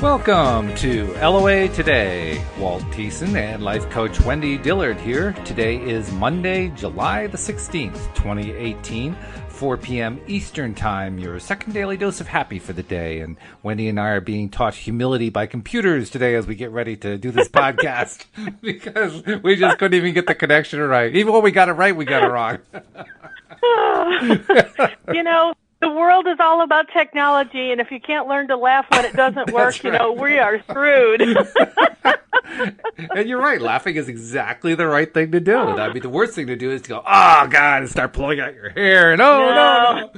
Welcome to LOA Today. Walt Thiessen and life coach Wendy Dillard here. Today is Monday, July the 16th, 2018, 4 p.m. Eastern Time, your second daily dose of happy for the day. And Wendy and I are being taught humility by computers today as we get ready to do this podcast because we just couldn't even get the connection right. Even when we got it right, we got it wrong. The world is all about technology, and if you can't learn to laugh when it doesn't work, right. We are screwed. And you're right. Laughing is exactly the right thing to do. I mean, the worst thing to do is to go, oh, God, and start pulling out your hair. And no.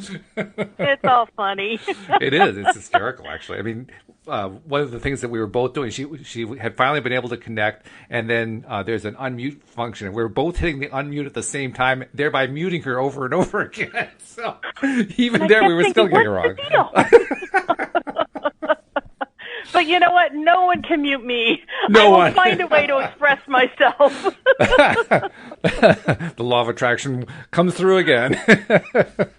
It's all funny. It is. It's hysterical, actually. I mean, one of the things that we were both doing, she had finally been able to connect, and then there's an unmute function. And we were both hitting the unmute at the same time, thereby muting her over and over again. So even there, we were still getting it wrong. But you know what? No one can mute me. I will find a way to express myself. The law of attraction comes through again.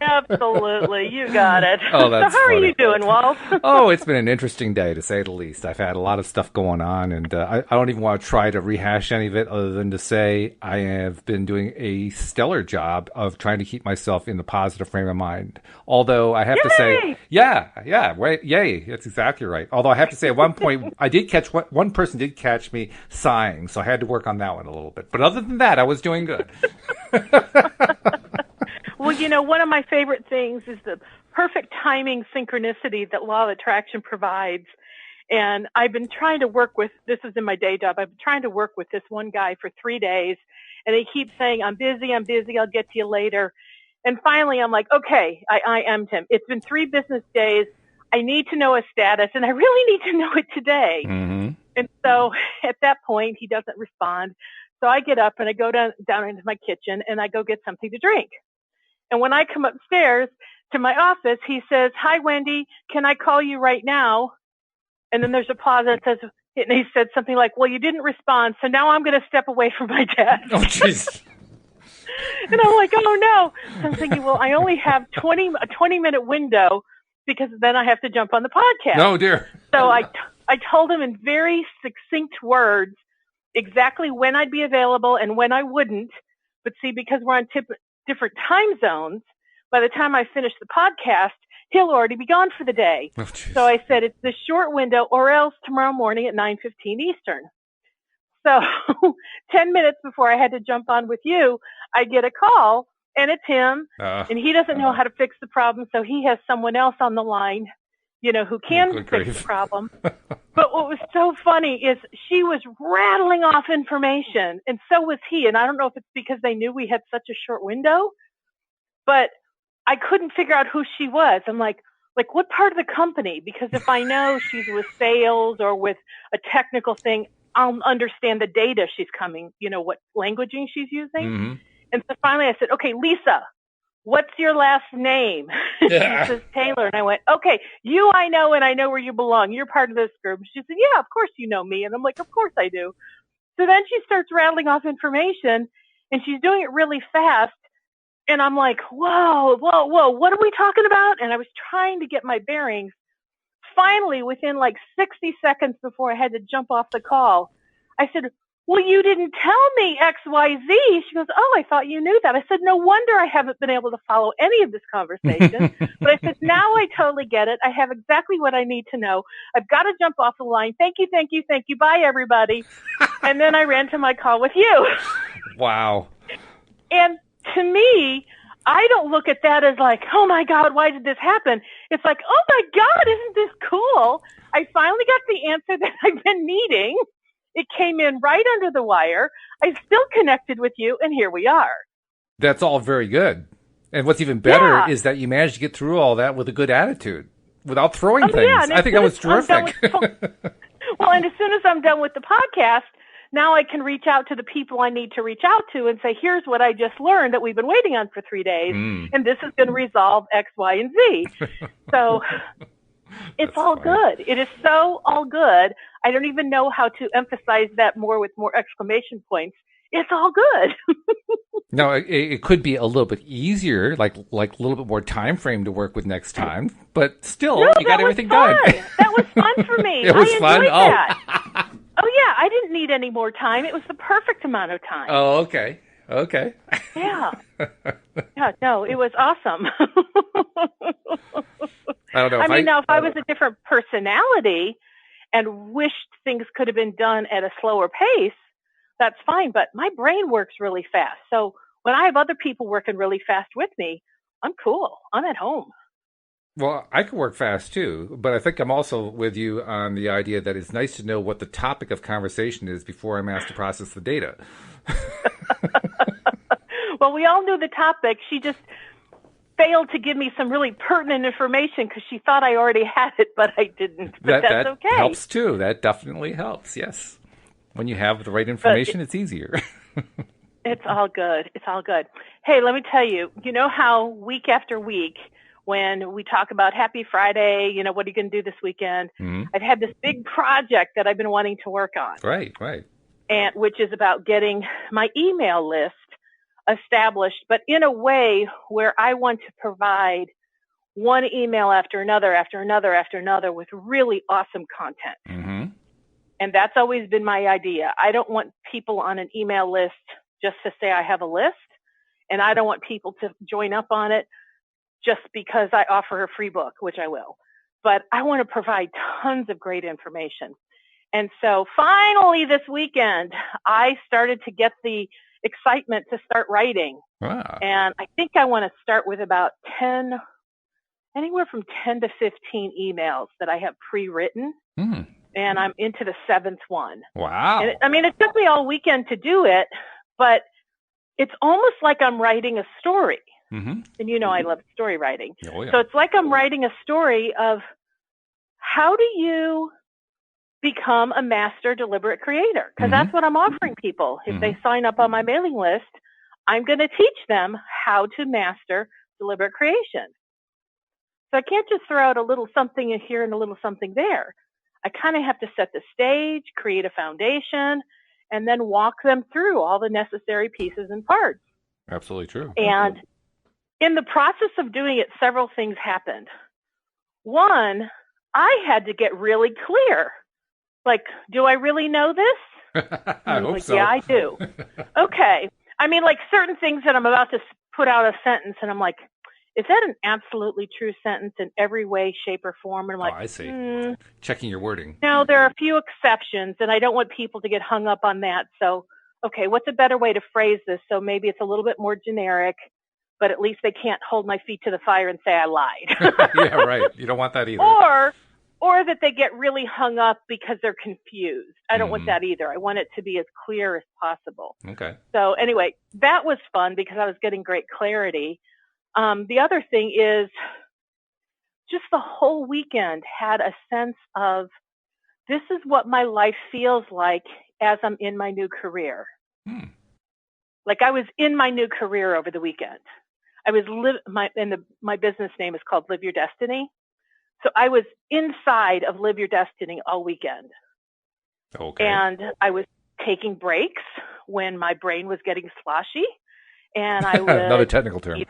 Absolutely. You got it. Oh, that's So how funny. are you doing, Walt? Oh, it's been an interesting day, to say the least. I've had a lot of stuff going on, and I don't even want to try to rehash any of it other than to say I have been doing a stellar job of trying to keep myself in the positive frame of mind. Although I have to say, yay, that's exactly right. Although I have to say, at one point, I did catch one person did catch me sighing, so I had to work on that one a little bit. But other than that, I was doing good. Well, one of my favorite things is the perfect timing synchronicity that law of attraction provides. And I've been trying to work with, this is in my day job, I've been trying to work with this one guy for 3 days. And he keeps saying, I'm busy, I'll get to you later. And finally, I'm like, okay, I am him. It's been 3 business days. I need to know his status, and I really need to know it today. Mm-hmm. And so at that point, he doesn't respond. So I get up and I go down into my kitchen and I go get something to drink. And when I come upstairs to my office, he says, hi, Wendy, can I call you right now? And then there's a pause and he said something like, well, you didn't respond, so now I'm going to step away from my desk. Oh, jeez. And I'm like, oh, no. So I'm thinking, well, I only have a 20-minute window because then I have to jump on the podcast. Oh, dear. So I told him in very succinct words exactly when I'd be available and when I wouldn't. But see, because we're on different time zones, by the time I finish the podcast, he'll already be gone for the day. Oh, so I said, it's this short window or else tomorrow morning at 9:15 Eastern. So 10 minutes before I had to jump on with you, I get a call, and it's him, and he doesn't know how to fix the problem, so he has someone else on the line, who can fix the problem. But what was so funny is she was rattling off information, and so was he. And I don't know if it's because they knew we had such a short window, but I couldn't figure out who she was. I'm like, what part of the company? Because if I know she's with sales or with a technical thing, I'll understand the data she's coming, what languaging she's using. Mm-hmm. And so finally I said, okay, Lisa, what's your last name? Yeah. She says Taylor. And I went, okay, you I know, and I know where you belong. You're part of this group. She said, yeah, of course you know me. And I'm like, of course I do. So then she starts rattling off information, and she's doing it really fast. And I'm like, whoa, what are we talking about? And I was trying to get my bearings. Finally, within like 60 seconds before I had to jump off the call, I said, well, you didn't tell me X, Y, Z. She goes, oh, I thought you knew that. I said, no wonder I haven't been able to follow any of this conversation. But I said, now I totally get it. I have exactly what I need to know. I've got to jump off the line. Thank you. Bye, everybody. And then I ran to my call with you. Wow. And to me, I don't look at that as like, oh, my God, why did this happen? It's like, oh, my God, isn't this cool? I finally got the answer that I've been needing. It came in right under the wire. I still connected with you, and here we are. That's all very good. And what's even better is that you managed to get through all that with a good attitude without throwing things. Yeah, I think that was terrific. Well, and as soon as I'm done with the podcast, now I can reach out to the people I need to reach out to and say, here's what I just learned that we've been waiting on for 3 days, and this is going to resolve X, Y, and Z. So it's all good. It is so all good. I don't even know how to emphasize that more with more exclamation points. it's all good. No, it could be a little bit easier, like a little bit more time frame to work with next time, but still, No, you got everything done. That was fun for me. It was I enjoyed fun. that. Oh yeah, I didn't need any more time. It was the perfect amount of time. Oh, okay. Yeah. Yeah, no, it was awesome. I don't know. If I was a different personality and wished things could have been done at a slower pace, that's fine. But my brain works really fast. So when I have other people working really fast with me, I'm cool. I'm at home. Well, I can work fast too, but I think I'm also with you on the idea that it's nice to know what the topic of conversation is before I'm asked to process the data. Well, we all knew the topic. She just failed to give me some really pertinent information because she thought I already had it, but I didn't. But that's okay. That helps too. That definitely helps, yes. When you have the right information, it's easier. It's all good. It's all good. Hey, let me tell you, you know how week after week when we talk about Happy Friday, what are you going to do this weekend? Mm-hmm. I've had this big project that I've been wanting to work on. Right. And which is about getting my email list established, but in a way where I want to provide one email after another with really awesome content. Mm-hmm. And that's always been my idea. I don't want people on an email list just to say I have a list, and I don't want people to join up on it just because I offer a free book, which I will. But I want to provide tons of great information. And so finally this weekend, I started to get the excitement to start writing. Wow. And I think I want to start with about anywhere from 10 to 15 emails that I have pre-written. Mm. And I'm into the 7th one. Wow. And it took me all weekend to do it, but it's almost like I'm writing a story. Mm-hmm. And I love story writing. Oh, yeah. So it's like I'm writing a story of how do you become a master deliberate creator? Because that's what I'm offering people. If they sign up on my mailing list, I'm going to teach them how to master deliberate creation. So I can't just throw out a little something in here and a little something there. I kind of have to set the stage, create a foundation, and then walk them through all the necessary pieces and parts. Absolutely true. And in the process of doing it, several things happened. One, I had to get really clear. Like, do I really know this? I hope so. Yeah, I do. Okay. Certain things that I'm about to put out a sentence, and I'm like, is that an absolutely true sentence in every way, shape, or form? And I'm like, I see. Checking your wording. Now, there are a few exceptions, and I don't want people to get hung up on that. So, okay, what's a better way to phrase this? So maybe it's a little bit more generic, but at least they can't hold my feet to the fire and say I lied. Yeah, right. You don't want that either. Or that they get really hung up because they're confused. I don't want that either. I want it to be as clear as possible. Okay. So anyway, that was fun because I was getting great clarity. The other thing is just the whole weekend had a sense of this is what my life feels like as I'm in my new career. Like I was in my new career over the weekend. I was my business name is called Live Your Destiny. So I was inside of Live Your Destiny all weekend. Okay. And I was taking breaks when my brain was getting sloshy. And I would another technical term.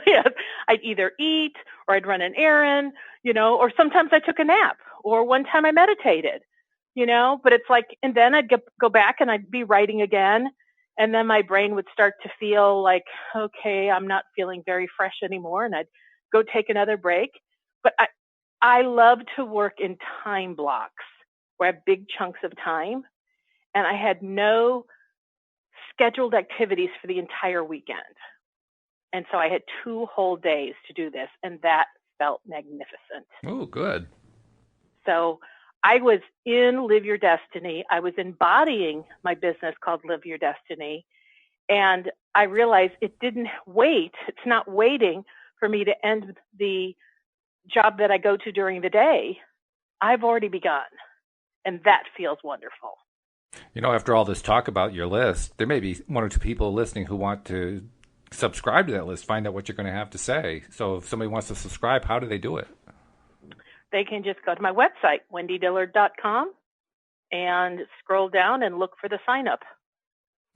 Yes, I'd either eat or I'd run an errand, or sometimes I took a nap, or one time I meditated, but it's like, and then I'd go back and I'd be writing again. And then my brain would start to feel like, okay, I'm not feeling very fresh anymore. And I'd go take another break. But I love to work in time blocks where I have big chunks of time. And I had no scheduled activities for the entire weekend. And so I had 2 whole days to do this, and that felt magnificent. Oh, good. So I was in Live Your Destiny. I was embodying my business called Live Your Destiny. And I realized it didn't wait. It's not waiting for me to end the job that I go to during the day. I've already begun. And that feels wonderful. After all this talk about your list, there may be 1 or 2 people listening who want to subscribe to that list, find out what you're going to have to say. So if somebody wants to subscribe, how do they do it? They can just go to my website, wendydillard.com, and scroll down and look for the sign up.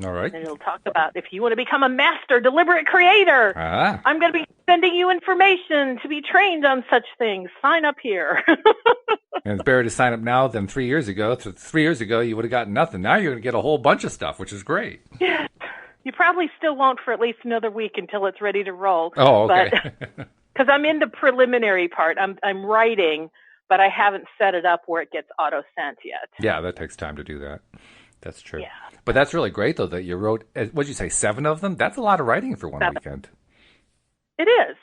All right. And it'll talk about if you want to become a master deliberate creator, I'm going to be sending you information to be trained on such things. Sign up here. And it's better to sign up now than 3 years ago. 3 years ago, you would have gotten nothing. Now you're going to get a whole bunch of stuff, which is great. Yeah. You probably still won't for at least another week until it's ready to roll. Oh, okay. Because I'm in the preliminary part. I'm writing, but I haven't set it up where it gets auto-sent yet. Yeah, that takes time to do that. That's true. Yeah. But that's really great, though, that you wrote, what did you say, 7 of them? That's a lot of writing for one weekend. It is.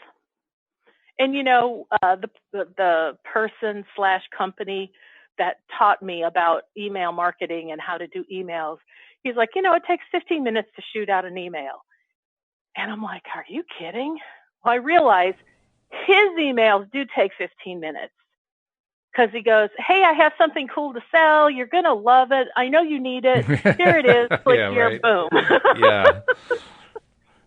And, the person/company that taught me about email marketing and how to do emails, he's like, it takes 15 minutes to shoot out an email. And I'm like, are you kidding? Well, I realize his emails do take 15 minutes. Because he goes, hey, I have something cool to sell. You're going to love it. I know you need it. Here it is. Click here. Right. Boom. Yeah.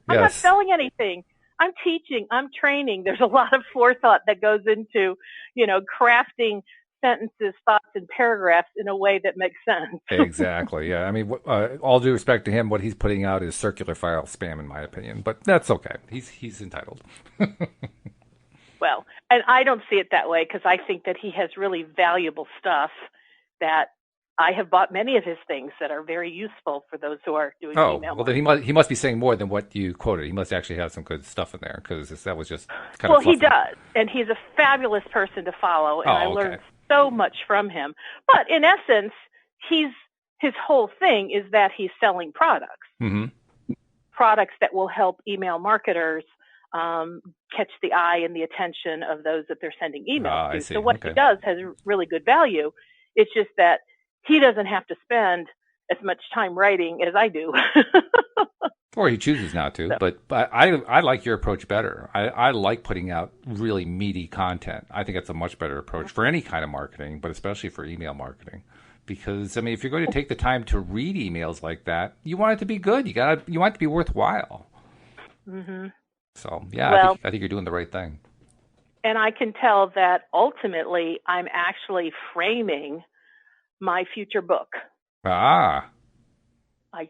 I'm not selling anything. I'm teaching. I'm training. There's a lot of forethought that goes into, crafting sentences, thoughts, and paragraphs in a way that makes sense. Exactly. Yeah. I mean, all due respect to him, what he's putting out is circular file spam, in my opinion. But that's okay. He's entitled. Well, and I don't see it that way because I think that he has really valuable stuff that I have bought many of his things that are very useful for those who are doing email. Well, then he must be saying more than what you quoted. He must actually have some good stuff in there because that was just kind of Well, he does, and he's a fabulous person to follow, and I learned so much from him. But in essence, his whole thing is that he's selling products, products that will help email marketers catch the eye and the attention of those that they're sending emails to. So what he does has really good value. It's just that he doesn't have to spend as much time writing as I do. Or he chooses not to. So. But I like your approach better. I like putting out really meaty content. I think that's a much better approach for any kind of marketing, but especially for email marketing. Because, I mean, if you're going to take the time to read emails like that, you want it to be good. You want it to be worthwhile. Mm-hmm. So, yeah, I think you're doing the right thing. And I can tell that ultimately I'm actually framing my future book. I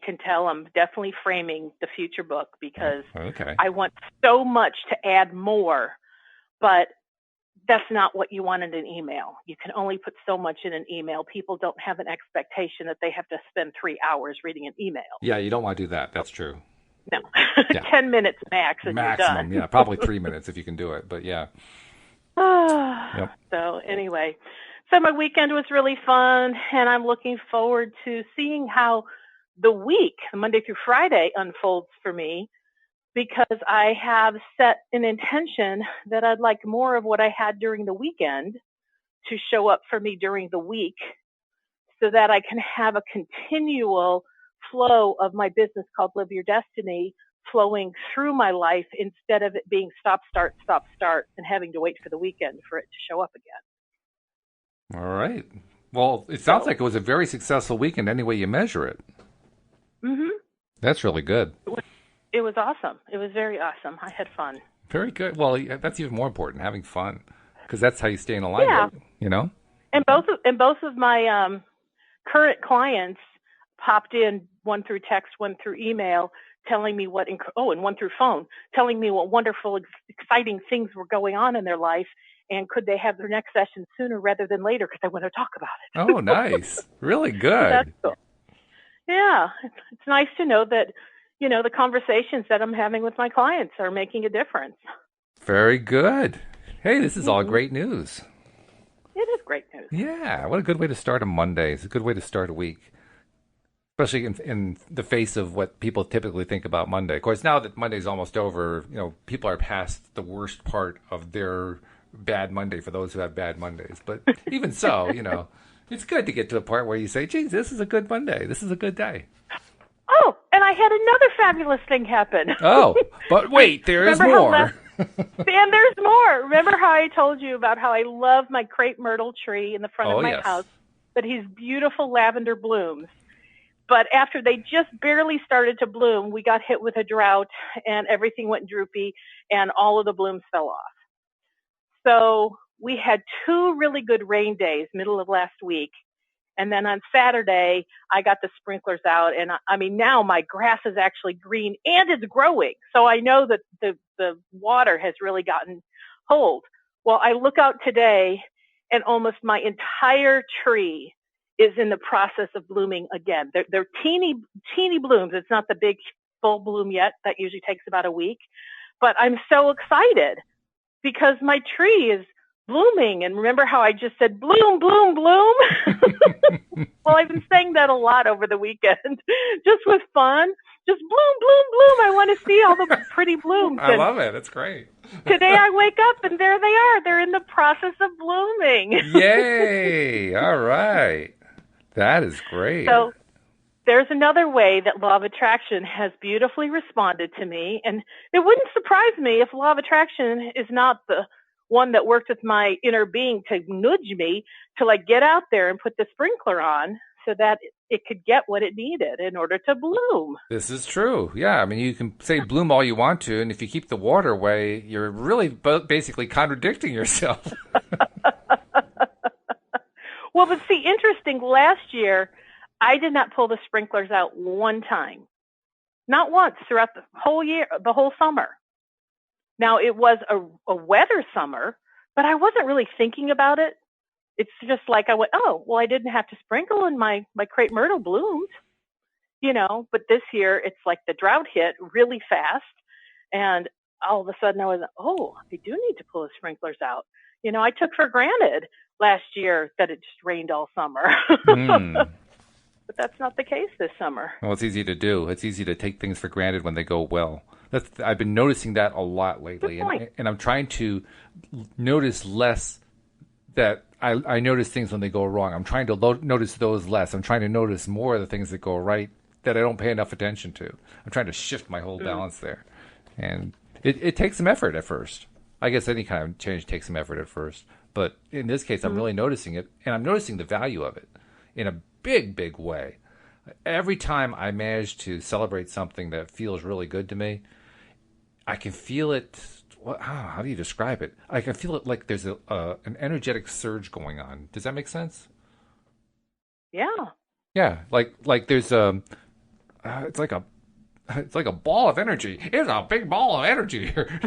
can tell I'm definitely framing the future book because I want so much to add more, but that's not what you want in an email. You can only put so much in an email. People don't have an expectation that they have to spend 3 hours reading an email. Yeah, you don't want to do that. That's true. No, 10 minutes max and maximum, you're done. Yeah, probably 3 minutes if you can do it, but yeah. Yep. So anyway, so my weekend was really fun, and I'm looking forward to seeing how the week, Monday through Friday, unfolds for me, because I have set an intention that I'd like more of what I had during the weekend to show up for me during the week so that I can have a continual flow of my business called Live Your Destiny flowing through my life instead of it being stop, start, and having to wait for the weekend for it to show up again. All right. Well, it sounds like it was a very successful weekend any way you measure it. Mm-hmm. That's really good. It was awesome. It was very awesome. I had fun. Very good. Well, that's even more important, having fun, because that's how you stay in alignment, And both of my current clients popped in, one through text, one through email, telling me and one through phone, telling me what wonderful, exciting things were going on in their life, and could they have their next session sooner rather than later because I want to talk about it. Oh, nice. Really good. That's cool. Yeah. It's nice to know that, the conversations that I'm having with my clients are making a difference. Very good. Hey, this is all great news. It is great news. Yeah. What a good way to start a Monday. It's a good way to start a week. Especially in the face of what people typically think about Monday. Of course, now that Monday's almost over, people are past the worst part of their bad Monday for those who have bad Mondays. But even so, it's good to get to a part where you say, geez, this is a good Monday. This is a good day. Oh, and I had another fabulous thing happen. Oh, but wait, there is more. And there's more. Remember how I told you about how I love my crepe myrtle tree in the front of my house, but he's beautiful lavender blooms. But after they just barely started to bloom, we got hit with a drought and everything went droopy and all of the blooms fell off. So we had 2 really good rain days middle of last week. And then on Saturday, I got the sprinklers out. And I mean, now my grass is actually green and it's growing. So I know that the water has really gotten hold. Well, I look out today and almost my entire tree is in the process of blooming again. They're teeny blooms. It's not the big full bloom yet. That usually takes about a week. But I'm so excited because my tree is blooming. And remember how I just said bloom, bloom, bloom? Well, I've been saying that a lot over the weekend, just with fun. Just bloom, bloom, bloom. I want to see all the pretty blooms. I love it. It's great. Today I wake up and there they are. They're in the process of blooming. Yay. All right. That is great. So there's another way that law of attraction has beautifully responded to me. And it wouldn't surprise me if law of attraction is not the one that worked with my inner being to nudge me to like get out there and put the sprinkler on so that it could get what it needed in order to bloom. This is true. Yeah. I mean, you can say bloom all you want to, and if you keep the water away, you're really basically contradicting yourself. Well, but see, interesting, last year, I did not pull the sprinklers out one time. Not once throughout the whole year, the whole summer. Now, it was a wetter summer, but I wasn't really thinking about it. It's just like I went, oh, well, I didn't have to sprinkle and my crepe myrtle bloomed, you know. But this year, it's like the drought hit really fast. And all of a sudden I was, oh, I do need to pull the sprinklers out. You know, I took for granted last year that it just rained all summer. But that's not the case this summer. Well, it's easy to do. It's easy to take things for granted when they go well. I've been noticing that a lot lately. And I'm trying to notice less that I notice things when they go wrong. I'm trying to notice those less. I'm trying to notice more of the things that go right that I don't pay enough attention to. I'm trying to shift my whole balance there. And it takes some effort at first. I guess any kind of change takes some effort at first. But in this case, I'm really noticing it. And I'm noticing the value of it in a big, big way. Every time I manage to celebrate something that feels really good to me, I can feel it. How do you describe it? I can feel it like there's an energetic surge going on. Does that make sense? Yeah. Yeah, like there's it's like a ball of energy. It's a big ball of energy here.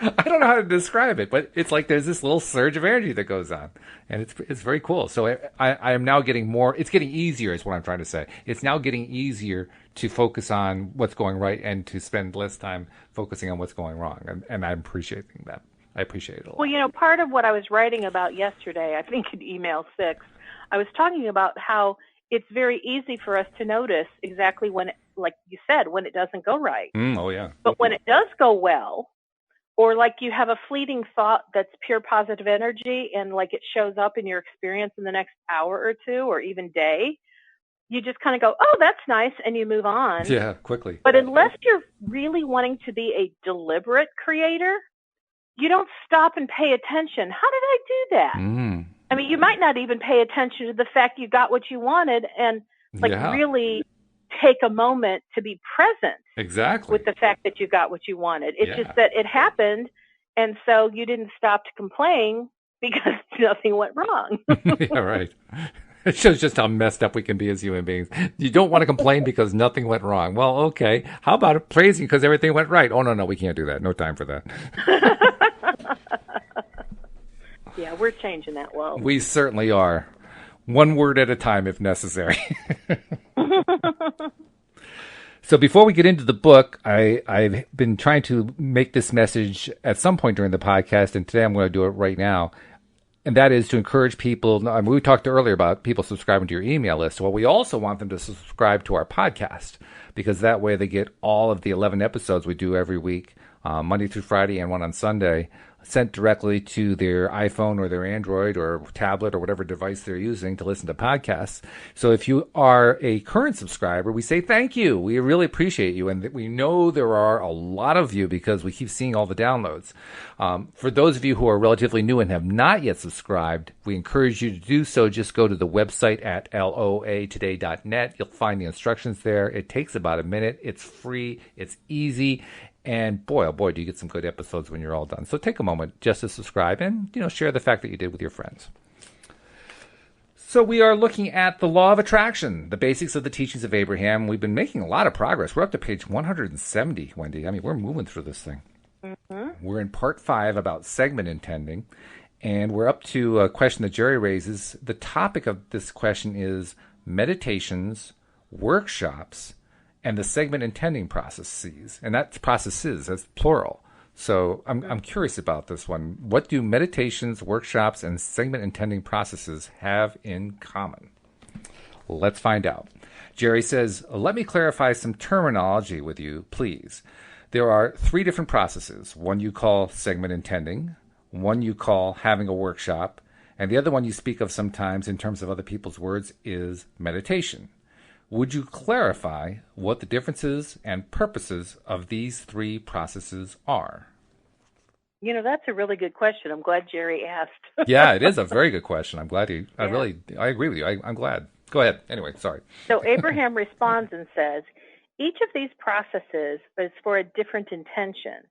I don't know how to describe it, but it's like there's this little surge of energy that goes on, and it's very cool. So I am now getting more. It's getting easier, is what I'm trying to say. It's now getting easier to focus on what's going right and to spend less time focusing on what's going wrong, and I'm appreciating that. I appreciate it a lot. Well, you know, part of what I was writing about yesterday, I think in email 6, I was talking about how it's very easy for us to notice exactly when, like you said, when it doesn't go right. Oh, yeah. But when it does go well, or like you have a fleeting thought that's pure positive energy and like it shows up in your experience in the next hour or two or even day, you just kind of go, oh, that's nice, and you move on. Yeah, quickly. But unless you're really wanting to be a deliberate creator, you don't stop and pay attention. How did I do that? I mean, you might not even pay attention to the fact you got what you wanted and really take a moment to be present with the fact that you got what you wanted. It's just that it happened, and so you didn't stop to complain because nothing went wrong. Yeah, right. It shows just how messed up we can be as human beings. You don't want to complain because nothing went wrong. Well, okay. How about praising because everything went right? Oh, no, we can't do that. No time for that. Yeah, we're changing that world. We certainly are. One word at a time, if necessary. So before we get into the book, I've been trying to make this message at some point during the podcast, and today I'm going to do it right now. And that is to encourage people. I mean, we talked earlier about people subscribing to your email list. Well, we also want them to subscribe to our podcast, because that way they get all of the 11 episodes we do every week, Monday through Friday and one on Sunday, sent directly to their iPhone or their Android or tablet or whatever device they're using to listen to podcasts. So if you are a current subscriber, we say thank you. We really appreciate you. And we know there are a lot of you because we keep seeing all the downloads. For those of you who are relatively new and have not yet subscribed, we encourage you to do so. Just go to the website at loatoday.net. You'll find the instructions there. It takes about a minute. It's free. It's easy. And boy, oh boy, do you get some good episodes when you're all done. So take a moment just to subscribe and, share the fact that you did with your friends. So we are looking at the law of attraction, the basics of the teachings of Abraham. We've been making a lot of progress. We're up to page 170, Wendy. I mean, we're moving through this thing. Mm-hmm. We're in part 5 about segment intending, and we're up to a question that Jerry raises. The topic of this question is meditations, workshops, and the segment intending processes. And that's processes, that's plural. So I'm curious about this one. What do meditations, workshops, and segment intending processes have in common? Let's find out. Jerry says, let me clarify some terminology with you, please. There are 3 different processes. One you call segment intending, one you call having a workshop, and the other one you speak of sometimes in terms of other people's words is meditation. Would you clarify what the differences and purposes of these 3 processes are? You know, that's a really good question. I'm glad Jerry asked. Yeah, it is a very good question. I'm glad I agree with you. I'm glad. Go ahead. Anyway, sorry. So Abraham responds and says, each of these processes is for a different intention.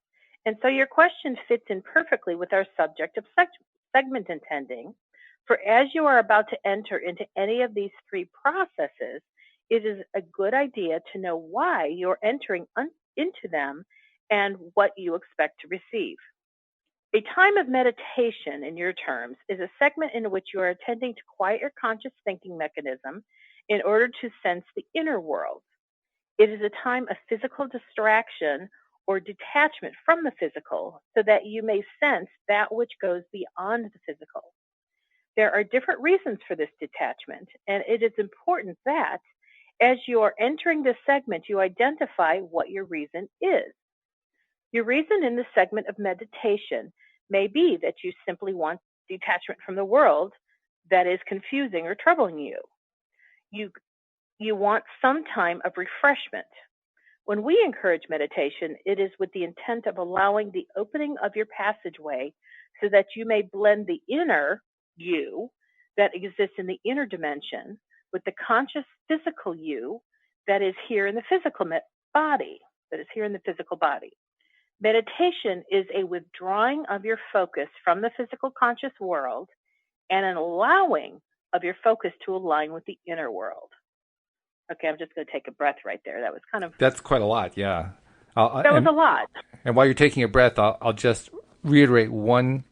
And so your question fits in perfectly with our subject of segment intending. For as you are about to enter into any of these 3 processes, it is a good idea to know why you're entering into them and what you expect to receive. A time of meditation, in your terms, is a segment in which you are attending to quiet your conscious thinking mechanism in order to sense the inner world. It is a time of physical distraction or detachment from the physical so that you may sense that which goes beyond the physical. There are different reasons for this detachment, and it is important that as you are entering this segment, you identify what your reason is. Your reason in the segment of meditation may be that you simply want detachment from the world that is confusing or troubling you. You want some time of refreshment. When we encourage meditation, it is with the intent of allowing the opening of your passageway so that you may blend the inner you that exists in the inner dimension with the conscious physical you that is here in the physical body, Meditation is a withdrawing of your focus from the physical conscious world and an allowing of your focus to align with the inner world. Okay, I'm just going to take a breath right there. That was kind of... That's quite a lot, yeah. That was a lot. And while you're taking a breath, I'll just reiterate one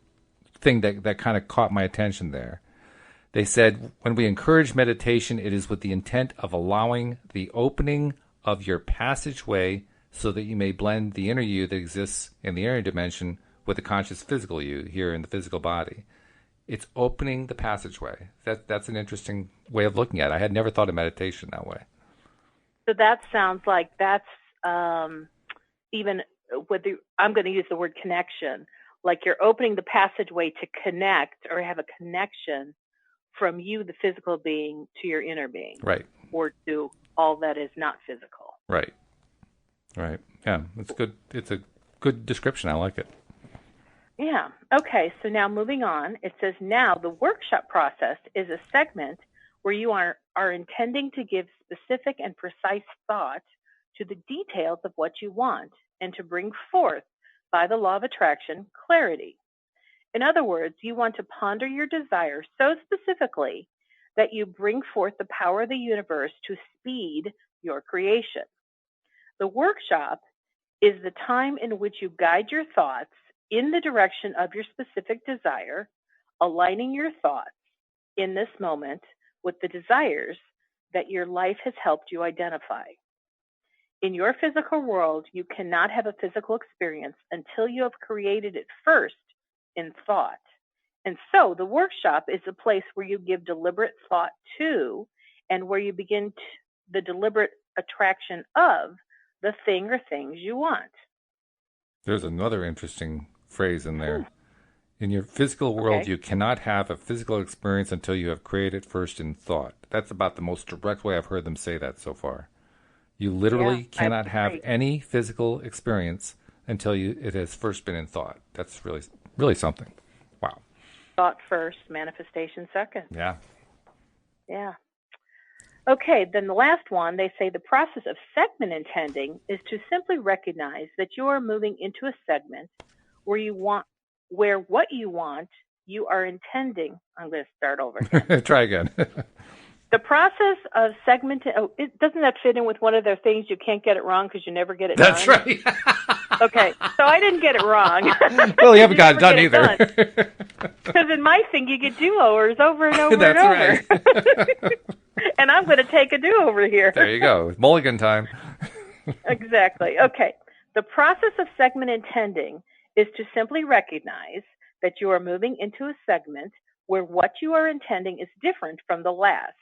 thing that kind of caught my attention there. They said, when we encourage meditation, it is with the intent of allowing the opening of your passageway so that you may blend the inner you that exists in the inner dimension with the conscious physical you here in the physical body. It's opening the passageway. That's an interesting way of looking at it. I had never thought of meditation that way. So that sounds like that's even with I'm going to use the word connection, like you're opening the passageway to connect or have a connection from you, the physical being, to your inner being. Right. Or to all that is not physical. Right. Right. Yeah, it's good. It's a good description. I like it. Yeah. Okay. So now moving on, it says now the workshop process is a segment where you are intending to give specific and precise thought to the details of what you want and to bring forth, by the law of attraction, clarity. In other words, you want to ponder your desire so specifically that you bring forth the power of the universe to speed your creation. The workshop is the time in which you guide your thoughts in the direction of your specific desire, aligning your thoughts in this moment with the desires that your life has helped you identify. In your physical world, you cannot have a physical experience until you have created it first in thought. And so the workshop is a place where you give deliberate thought to and where you begin the deliberate attraction of the thing or things you want. There's another interesting phrase in there. In your physical world, you cannot have a physical experience until you have created first in thought. That's about the most direct way I've heard them say that so far. You literally cannot have any physical experience until it has first been in thought. That's really, really something. Wow. Thought first, manifestation second. Yeah. Yeah. Okay, then the last one, they say the process of segment intending is to simply recognize that you are moving into a segment where what you want you are intending. I'm going to start over again. Try again. The process of segmenting, doesn't that fit in with one of their things? You can't get it wrong because you never get it done. That's right. Okay, so I didn't get it wrong. Well, you haven't got it done either. Because in my thing, you get do-overs over and over That's and over. Right. And I'm going to take a do-over here. There you go. Mulligan time. Exactly. Okay. The process of segment intending is to simply recognize that you are moving into a segment where what you are intending is different from the last,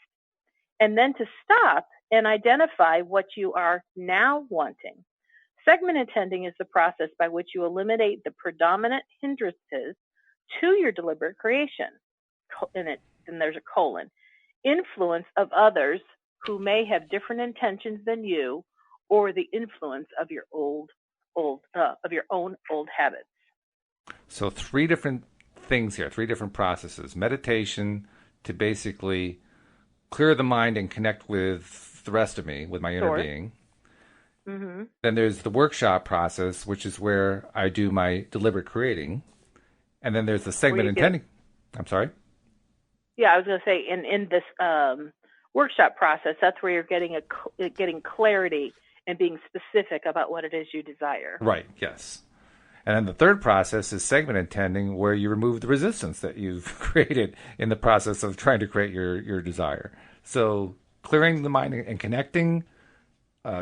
and then to stop and identify what you are now wanting. Segment intending is the process by which you eliminate the predominant hindrances to your deliberate creation. And there's a colon. Influence of others who may have different intentions than you, or the influence of your own old habits. So 3 different things here, 3 different processes. Meditation to basically clear the mind and connect with the rest of me, with my inner being. Mm-hmm. Then there's the workshop process, which is where I do my deliberate creating. And then there's the segment intending. I'm sorry? Yeah, I was going to say, in this workshop process, that's where you're getting clarity and being specific about what it is you desire. Right, yes. And then the third process is segment intending, where you remove the resistance that you've created in the process of trying to create your desire. So clearing the mind and connecting,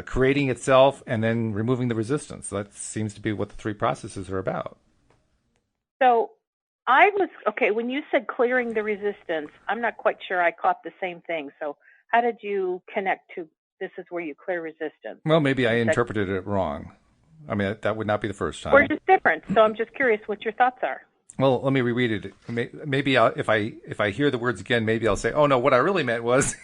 creating itself, and then removing the resistance. That seems to be what the 3 processes are about. So when you said clearing the resistance, I'm not quite sure I caught the same thing. So how did you connect to this is where you clear resistance? Well, maybe I interpreted it wrong. I mean, that would not be the first time. Or just different. So I'm just curious what your thoughts are. Well, let me reread it. Maybe if I hear the words again, maybe I'll say, oh, no, what I really meant was...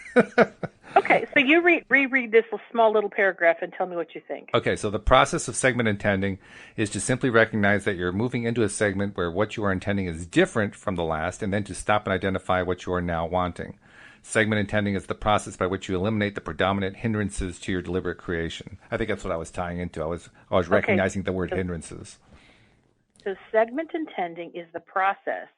Okay, so you reread this small little paragraph and tell me what you think. Okay, so the process of segment intending is to simply recognize that you're moving into a segment where what you are intending is different from the last, and then to stop and identify what you are now wanting. Segment intending is the process by which you eliminate the predominant hindrances to your deliberate creation. I think that's what I was tying into. I was recognizing the word hindrances. So segment intending is the process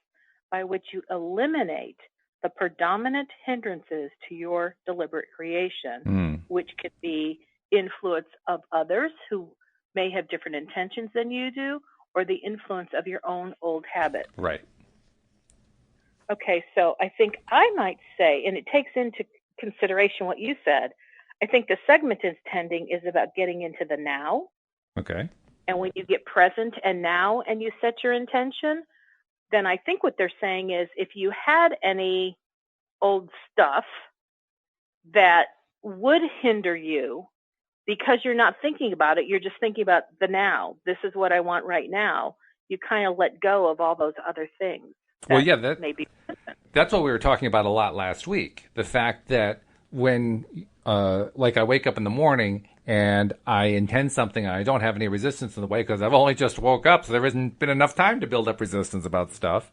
by which you eliminate the predominant hindrances to your deliberate creation, which could be influence of others who may have different intentions than you do, or the influence of your own old habits. Right. Okay, so I think I might say, and it takes into consideration what you said, I think the segment intending is about getting into the now. Okay. And when you get present and now and you set your intention, then I think what they're saying is if you had any old stuff that would hinder you because you're not thinking about it, you're just thinking about the now. This is what I want right now. You kind of let go of all those other things. Well, yeah, that's what we were talking about a lot last week. The fact that when, like I wake up in the morning and I intend something and I don't have any resistance in the way because I've only just woke up, so there hasn't been enough time to build up resistance about stuff.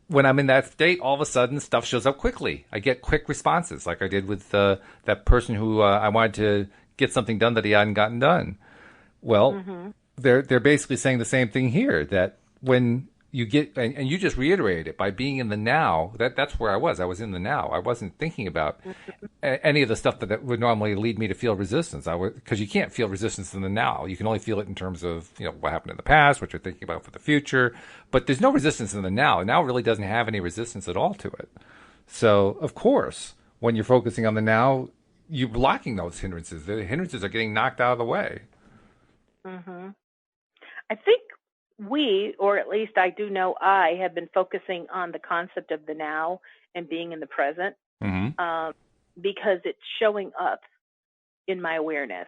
When I'm in that state, all of a sudden stuff shows up quickly. I get quick responses, like I did with that person who I wanted to get something done that he hadn't gotten done. Well, they're basically saying the same thing here, that when you get, and you just reiterated it, by being in the now, that's where I was. I was in the now. I wasn't thinking about any of the stuff that would normally lead me to feel resistance. Because you can't feel resistance in the now. You can only feel it in terms of, what happened in the past, what you're thinking about for the future. But there's no resistance in the now. The now really doesn't have any resistance at all to it. So, of course, when you're focusing on the now, you're blocking those hindrances. The hindrances are getting knocked out of the way. Mm-hmm. I think or at least I do know I have been focusing on the concept of the now and being in the present, because it's showing up in my awareness.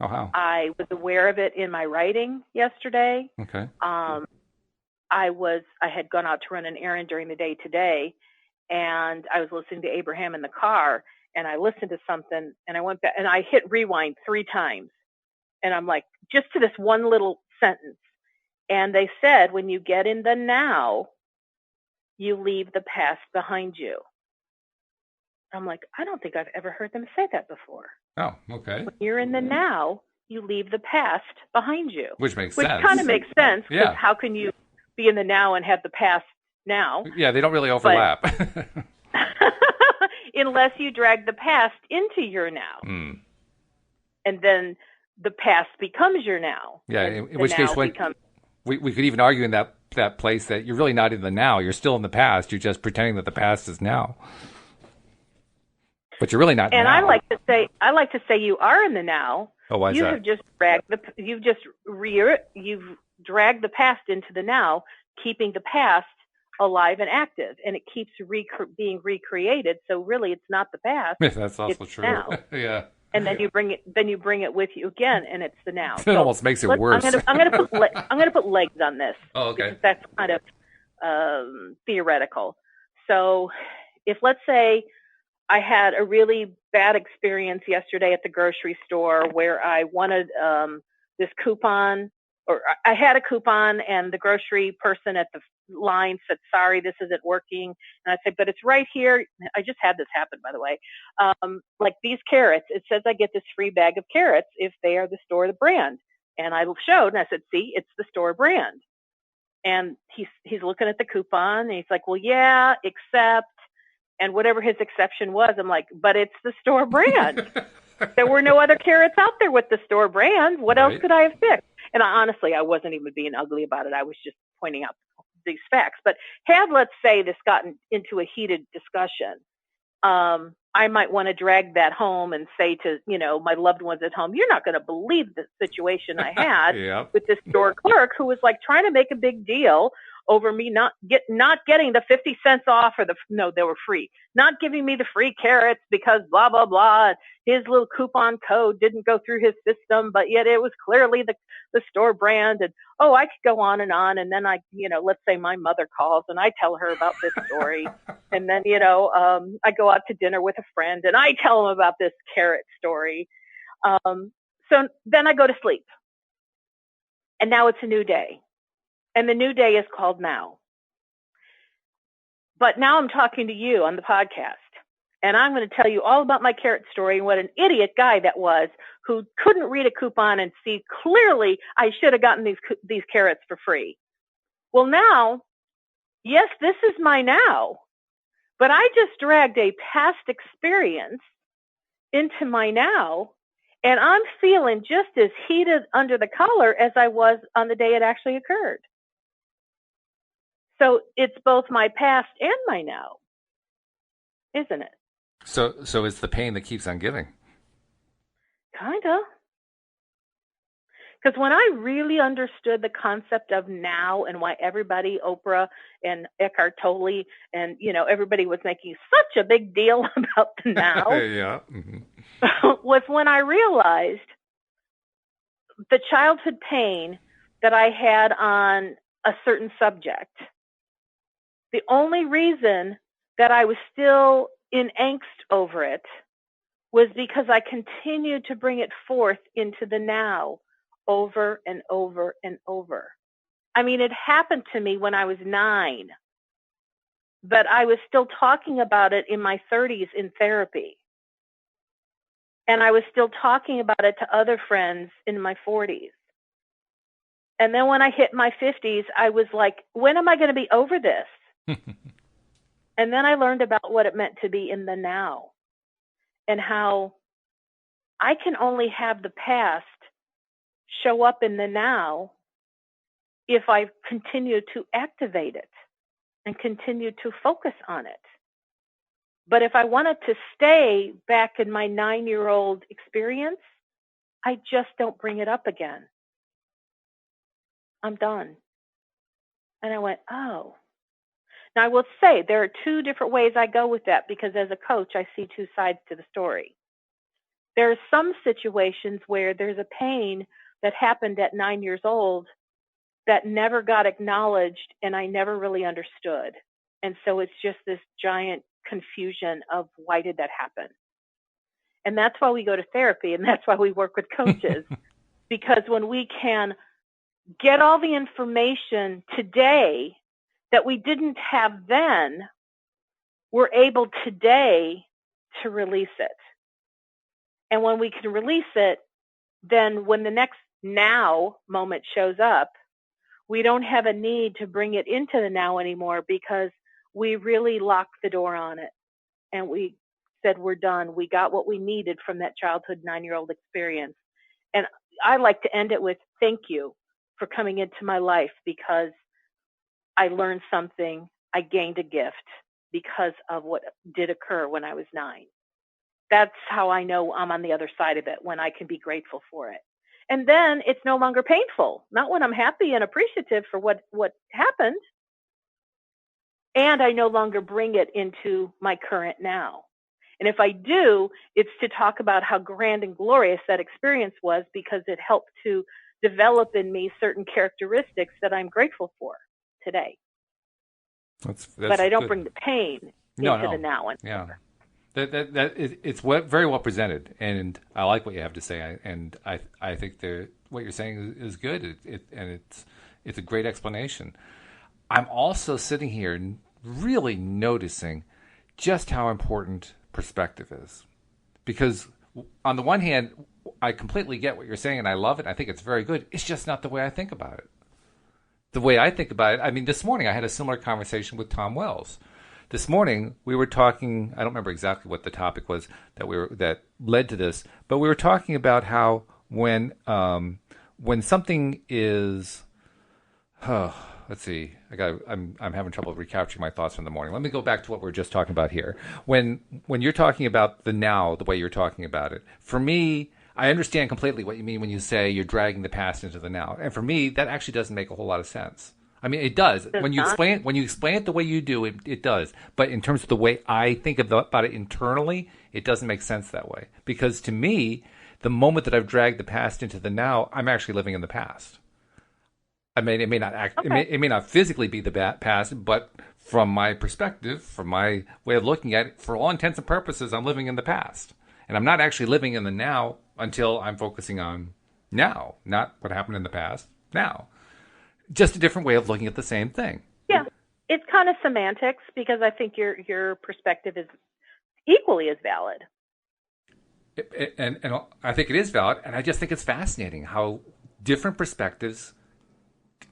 Oh, how? I was aware of it in my writing yesterday. Okay. I had gone out to run an errand during the day today, and I was listening to Abraham in the car, and I listened to something, and I went back, and I hit rewind 3 times, and I'm like, just to this one little sentence. And they said, when you get in the now, you leave the past behind you. I'm like, I don't think I've ever heard them say that before. Oh, okay. When you're in the now, you leave the past behind you. Which makes sense. Which kind of makes sense. Yeah. How can you be in the now and have the past now. Yeah, they don't really overlap. Unless you drag the past into your now. Mm. And then the past becomes your now. Yeah, in which case we could even argue in that place that you're really not in the now. You're still in the past. You're just pretending that the past is now. But you're really not and now. I like to say you are in the now. Oh, why is you that? have just you've dragged the past into the now, keeping the past alive and active, and it keeps being recreated. So really, it's not the past. That's also it's true. Now. Yeah. And then you bring it with you again, and it's the now. It almost makes it worse. I'm gonna put legs on this. Oh, okay. Because that's kind of theoretical. So, if let's say I had a really bad experience yesterday at the grocery store where I wanted this coupon, or I had a coupon, and the grocery person at the line said, "Sorry, this isn't working." And I said, "But it's right here." I just had this happen, by the way. Like these carrots, it says I get this free bag of carrots if they are the store, the brand. And I showed, and I said, "See, it's the store brand." And he's looking at the coupon, and he's like, "Well, yeah, except," and whatever his exception was, I'm like, "But it's the store brand." There were no other carrots out there with the store brand. What else could I have picked? And honestly, I wasn't even being ugly about it. I was just pointing out these facts. But had, let's say, this gotten into a heated discussion, I might want to drag that home and say to, my loved ones at home, "You're not going to believe the situation I had with this store clerk who was like trying to make a big deal over me not getting the 50 cents off, or they were free, not giving me the free carrots because blah, blah, blah. His little coupon code didn't go through his system, but yet it was clearly the store brand." And, I could go on. And then let's say my mother calls and I tell her about this story. And then, I go out to dinner with a friend and I tell him about this carrot story. So then I go to sleep, and now it's a new day. And the new day is called now. But now I'm talking to you on the podcast, and I'm going to tell you all about my carrot story and what an idiot guy that was who couldn't read a coupon and see clearly I should have gotten these carrots for free. Well, now, yes, this is my now, but I just dragged a past experience into my now, and I'm feeling just as heated under the collar as I was on the day it actually occurred. So it's both my past and my now, isn't it? So it's the pain that keeps on giving. Kinda. Because when I really understood the concept of now and why everybody, Oprah and Eckhart Tolle, and everybody was making such a big deal about the now, yeah, mm-hmm. was when I realized the childhood pain that I had on a certain subject. The only reason that I was still in angst over it was because I continued to bring it forth into the now over and over and over. I mean, it happened to me when I was 9, but I was still talking about it in my 30s in therapy. And I was still talking about it to other friends in my 40s. And then when I hit my 50s, I was like, when am I going to be over this? And then I learned about what it meant to be in the now, and how I can only have the past show up in the now if I continue to activate it and continue to focus on it. But if I wanted to stay back in my 9-year-old experience, I just don't bring it up again. I'm done. And I went, oh. Now, I will say there are 2 different ways I go with that, because as a coach, I see 2 sides to the story. There are some situations where there's a pain that happened at 9 years old that never got acknowledged, and I never really understood. And so it's just this giant confusion of, why did that happen? And that's why we go to therapy, and that's why we work with coaches, because when we can get all the information today that we didn't have then, we're able today to release it. And when we can release it, then when the next now moment shows up, we don't have a need to bring it into the now anymore because we really locked the door on it and we said we're done. We got what we needed from that childhood 9-year-old experience. And I like to end it with thank you for coming into my life because I learned something. I gained a gift because of what did occur when I was 9. That's how I know I'm on the other side of it, when I can be grateful for it. And then it's no longer painful, not when I'm happy and appreciative for what happened. And I no longer bring it into my current now. And if I do, it's to talk about how grand and glorious that experience was because it helped to develop in me certain characteristics that I'm grateful for today. That's but I don't good. bring the pain into the now anymore. Yeah. It's very well presented, and I like what you have to say. I think what you're saying is good. It's a great explanation. I'm also sitting here really noticing just how important perspective is, because on the one hand, I completely get what you're saying, and I love it. I think it's very good. It's just not the way I think about it. The way I think about it, I mean, this morning I had a similar conversation with Tom Wells. This morning we were talking. I don't remember exactly what the topic was that led to this, but we were talking about how when something is, let's see, I'm having trouble recapturing my thoughts from the morning. Let me go back to what we were just talking about here. When you're talking about the now, the way you're talking about it, for me, I understand completely what you mean when you say you're dragging the past into the now, and for me, that actually doesn't make a whole lot of sense. I mean, it does. When you explain it the way you do, it does. But in terms of the way I think about it internally, it doesn't make sense that way. Because to me, the moment that I've dragged the past into the now, I'm actually living in the past. I mean, it may not it may not physically be the past, but from my perspective, from my way of looking at it, for all intents and purposes, I'm living in the past, and I'm not actually living in the now until I'm focusing on now, not what happened in the past. Now. Just a different way of looking at the same thing. Yeah, it's kind of semantics because I think your perspective is equally as valid. And I think it is valid, and I just think it's fascinating how different perspectives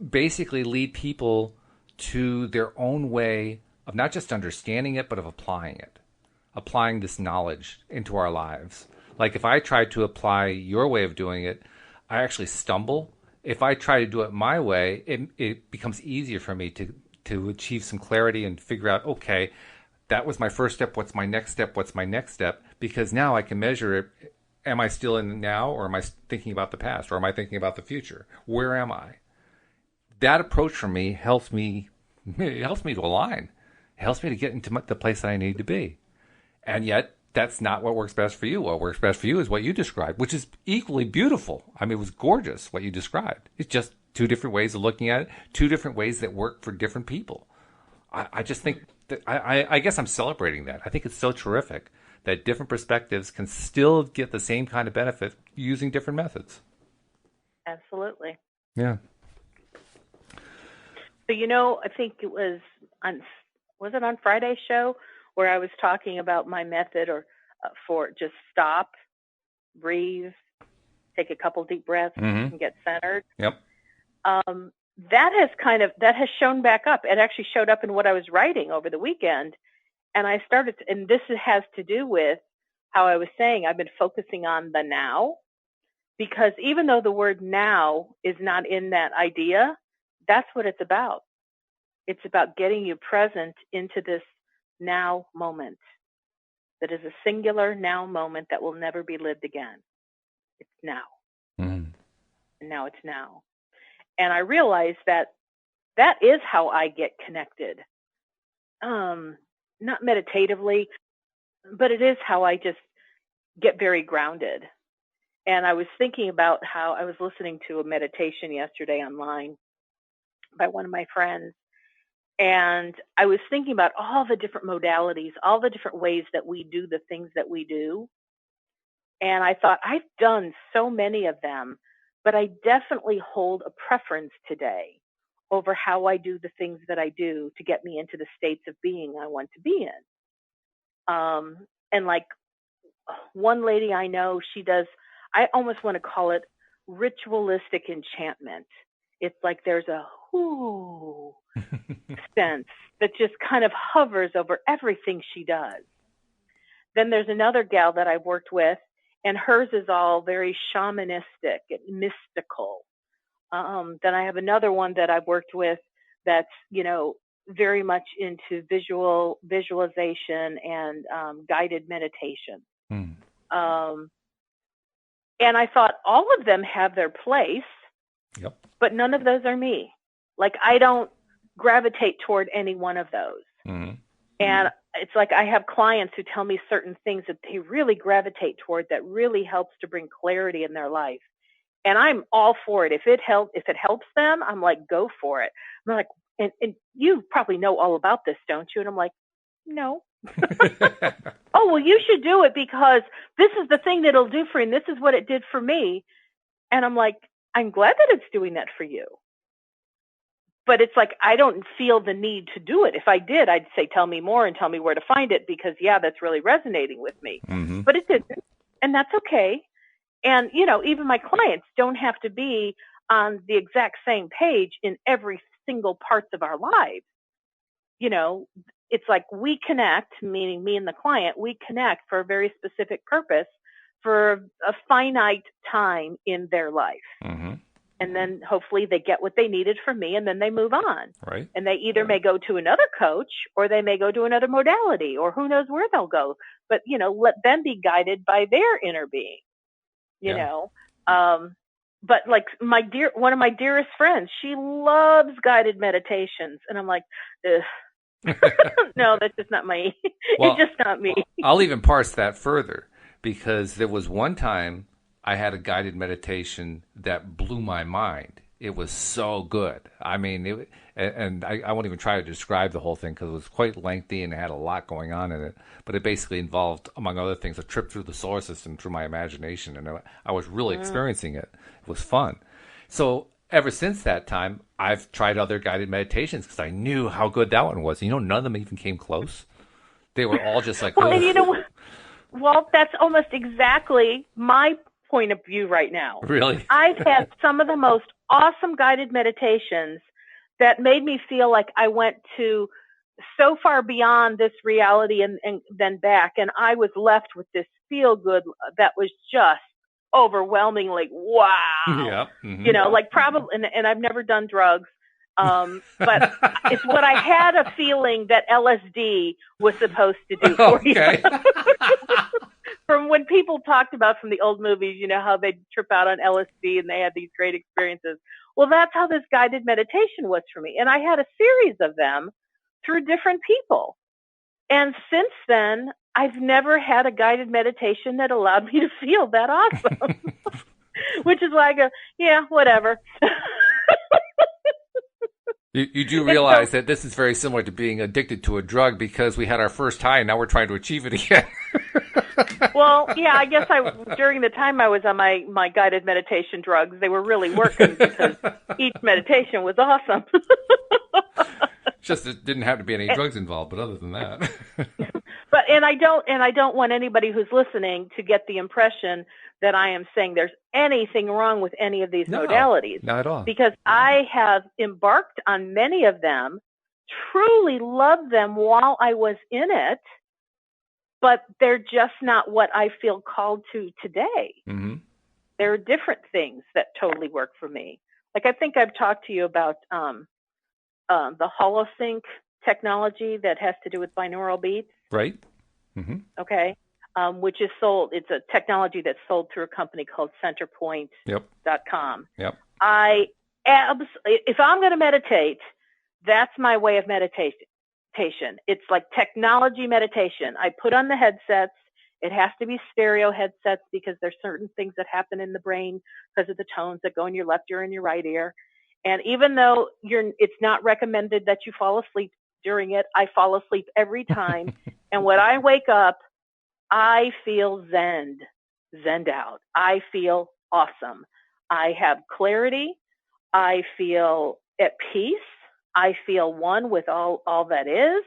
basically lead people to their own way of not just understanding it, but of applying this knowledge into our lives. Like if I try to apply your way of doing it, I actually stumble. If I try to do it my way, it becomes easier for me to achieve some clarity and figure out, okay, that was my first step. What's my next step? What's my next step? Because now I can measure it. Am I still in the now, or am I thinking about the past, or am I thinking about the future? Where am I? That approach for me helps me to align. It helps me to get into the place that I need to be. And yet, that's not what works best for you. What works best for you is what you described, which is equally beautiful. I mean, it was gorgeous what you described. It's just two different ways of looking at it, two different ways that work for different people. I just think that I guess I'm celebrating that. I think it's so terrific that different perspectives can still get the same kind of benefit using different methods. Absolutely. Yeah. So, I think it was on Friday's show where I was talking about my method for just stop, breathe, take a couple deep breaths, and get centered. Yep. That has shown back up. It actually showed up in what I was writing over the weekend. And I started, and this has to do with how I was saying I've been focusing on the now, because even though the word now is not in that idea, that's what it's about. It's about getting you present into this now moment that is a singular now moment that will never be lived again. It's now. And now it's now. And I realized that is how I get connected. Not meditatively, but it is how I just get very grounded. And I was thinking about how I was listening to a meditation yesterday online by one of my friends. And I was thinking about all the different modalities, all the different ways that we do the things that we do. And I thought, I've done so many of them, but I definitely hold a preference today over how I do the things that I do to get me into the states of being I want to be in. And like one lady I know, she does, I almost want to call it ritualistic enchantment. it's like there's a whoo sense that just kind of hovers over everything she does. Then there's another gal that I've worked with, and hers is all very shamanistic and mystical. Then I have another one that I've worked with that's, very much into visualization and guided meditation. And I thought all of them have their place, Yep. but none of those are me. Like, I don't gravitate toward any one of those. Mm-hmm. And it's like I have clients who tell me certain things that they really gravitate toward that really helps to bring clarity in their life. And I'm all for it. If it helps them, I'm like, go for it. I'm like, and you probably know all about this, don't you? And I'm like, no. Oh, well, you should do it because this is the thing that it'll do for you. And this is what it did for me. And I'm like, I'm glad that it's doing that for you. But it's like, I don't feel the need to do it. If I did, I'd say, tell me more and tell me where to find it because, yeah, that's really resonating with me. Mm-hmm. But it didn't. And that's okay. And, even my clients don't have to be on the exact same page in every single parts of our lives. It's like we connect, meaning me and the client, we connect for a very specific purpose for a finite time in their life. Mm-hmm. And then hopefully they get what they needed from me and then they move on. Right. And they either may go to another coach or they may go to another modality or who knows where they'll go. But, let them be guided by their inner being, you know. But like one of my dearest friends, she loves guided meditations. And I'm like, no, that's just not me. Well, it's just not me. I'll even parse that further because there was one time I had a guided meditation that blew my mind. It was so good. I mean, I won't even try to describe the whole thing because it was quite lengthy and it had a lot going on in it. But it basically involved, among other things, a trip through the solar system through my imagination. And I was really experiencing it. It was fun. So ever since that time, I've tried other guided meditations because I knew how good that one was. None of them even came close. They were all just like, well, and well, that's almost exactly my point of view right now. Really? I've had some of the most awesome guided meditations that made me feel like I went to so far beyond this reality and then back. And I was left with this feel good that was just overwhelmingly, wow. Yeah. Mm-hmm. Like probably, and I've never done drugs. But it's what I had a feeling that LSD was supposed to do for you. From when people talked about from the old movies, how they'd trip out on LSD and they had these great experiences. Well, that's how this guided meditation was for me. And I had a series of them through different people. And since then, I've never had a guided meditation that allowed me to feel that awesome. Which is why I go, yeah, whatever. You do realize that this is very similar to being addicted to a drug because we had our first high and now we're trying to achieve it again. Well, yeah, I guess during the time I was on my guided meditation drugs, they were really working because each meditation was awesome. Just it didn't have to be any drugs involved, but other than that. But I don't want anybody who's listening to get the impression that I am saying there's anything wrong with any of these modalities. Not at all. Because I have embarked on many of them, truly loved them while I was in it, but they're just not what I feel called to today. Mm-hmm. There are different things that totally work for me. Like I think I've talked to you about the holosync technology that has to do with binaural beats. Right. Mm-hmm. Okay. Which is sold. It's a technology that's sold through a company called centerpoint.com. Yep. If I'm going to meditate, that's my way of meditation. It's like technology meditation. I put on the headsets. It has to be stereo headsets because there's certain things that happen in the brain because of the tones that go in your left ear and your right ear. And even though it's not recommended that you fall asleep during it, I fall asleep every time. And when I wake up, I feel zened out. I feel awesome. I have clarity. I feel at peace. I feel one with all that is.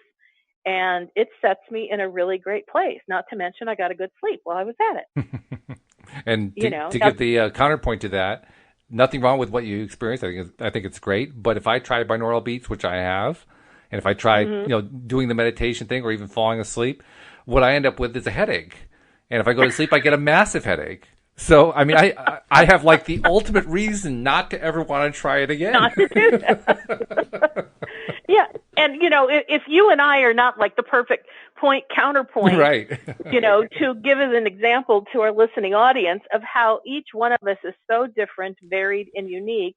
And it sets me in a really great place. Not to mention I got a good sleep while I was at it. And to give the counterpoint to that, Nothing wrong with what you experienced. I think it's great. But if I try binaural beats, which I have, and if I try, doing the meditation thing or even falling asleep, what I end up with is a headache. And if I go to sleep, I get a massive headache. So, I mean, I have like the ultimate reason not to ever want to try it again. Not to do that. Yeah. And, if you and I are not like the perfect counterpoint, right. to give as an example to our listening audience of how each one of us is so different, varied, and unique,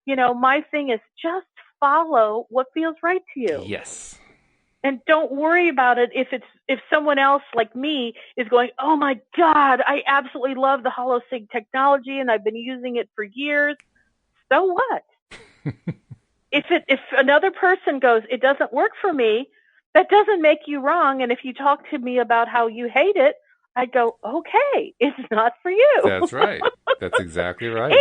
my thing is just follow what feels right to you. Yes. And don't worry about it if someone else like me is going, oh my God, I absolutely love the HoloSync technology and I've been using it for years. So what? If another person goes, it doesn't work for me, that doesn't make you wrong. And if you talk to me about how you hate it, I go, okay, it's not for you. That's right. That's exactly right.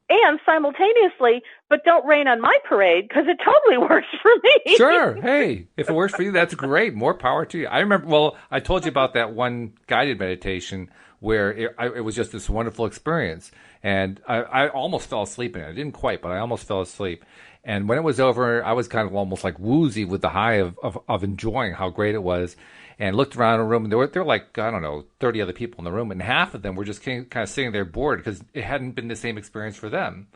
And simultaneously, but don't rain on my parade because it totally works for me. Sure. Hey, if it works for you, that's great. More power to you. I remember, I told you about that one guided meditation where it was just this wonderful experience. And I almost fell asleep in it. I didn't quite, but I almost fell asleep. And when it was over, I was kind of almost like woozy with the high of enjoying how great it was. And looked around the room, and there were like, I don't know, 30 other people in the room, and half of them were just kind of sitting there bored because it hadn't been the same experience for them.